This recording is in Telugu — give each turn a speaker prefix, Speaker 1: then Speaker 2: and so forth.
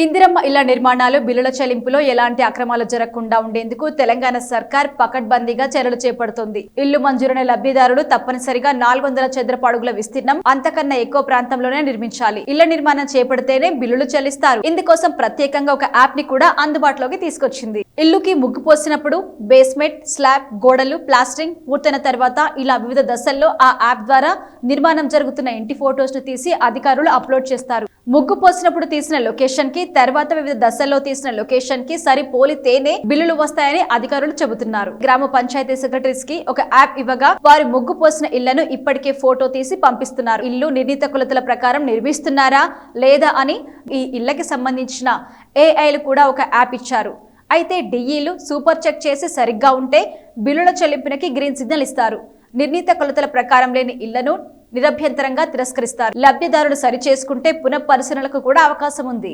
Speaker 1: ఇందిరమ్మ ఇళ్ల నిర్మాణాలు బిల్లుల చెల్లింపులో ఎలాంటి అక్రమాలు జరగకుండా ఉండేందుకు తెలంగాణ సర్కార్ పకడ్బందీగా చర్యలు చేపడుతోంది. ఇల్లు మంజూరైన లబ్ధిదారులు తప్పనిసరిగా 400 చదరపు అడుగుల విస్తీర్ణం అంతకన్నా ఎక్కువ ప్రాంతంలోనే నిర్మించాలి. ఇళ్ల నిర్మాణం చేపడితేనే బిల్లులు చెల్లిస్తారు. ఇందుకోసం ప్రత్యేకంగా ఒక యాప్ ని కూడా అందుబాటులోకి తీసుకొచ్చింది. ఇల్లుకి ముగ్గు పోసినప్పుడు బేస్మెంట్, స్లాబ్, గోడలు, ప్లాస్టరింగ్ పూర్తయిన తర్వాత ఇలా వివిధ దశల్లో ఆ యాప్ ద్వారా నిర్మాణం జరుగుతున్న ఇంటి ఫోటోస్ ను తీసి అధికారులు అప్లోడ్ చేస్తారు. ముగ్గు పోసినప్పుడు తీసిన లొకేషన్ కి, తర్వాత వివిధ దశల్లో తీసిన లొకేషన్ కి సరిపోలితేనే బిల్లులు వస్తాయని అధికారులు చెబుతున్నారు. గ్రామ పంచాయతీ సెక్రటరీస్ కి ఒక యాప్ ఇవ్వగా వారు ముగ్గు పోసిన ఇళ్లను ఇప్పటికే ఫోటో తీసి పంపిస్తున్నారు. ఇల్లు నిర్ణీత కొలతల ప్రకారం నిర్మిస్తున్నారా లేదా అని ఈ ఇళ్లకి సంబంధించిన ఏఐలు కూడా ఒక యాప్ ఇచ్చారు. అయితే డిఈలు సూపర్ చెక్ చేసి సరిగ్గా ఉంటే బిల్లుల చెల్లింపునకి గ్రీన్ సిగ్నల్ ఇస్తారు. నిర్ణీత కొలతల ప్రకారం లేని ఇళ్లను నిరభ్యంతరంగా తిరస్కరిస్తారు. లబ్ధిదారులు సరిచేసుకుంటే పునఃపరిశీలనకు కూడా అవకాశం ఉంది.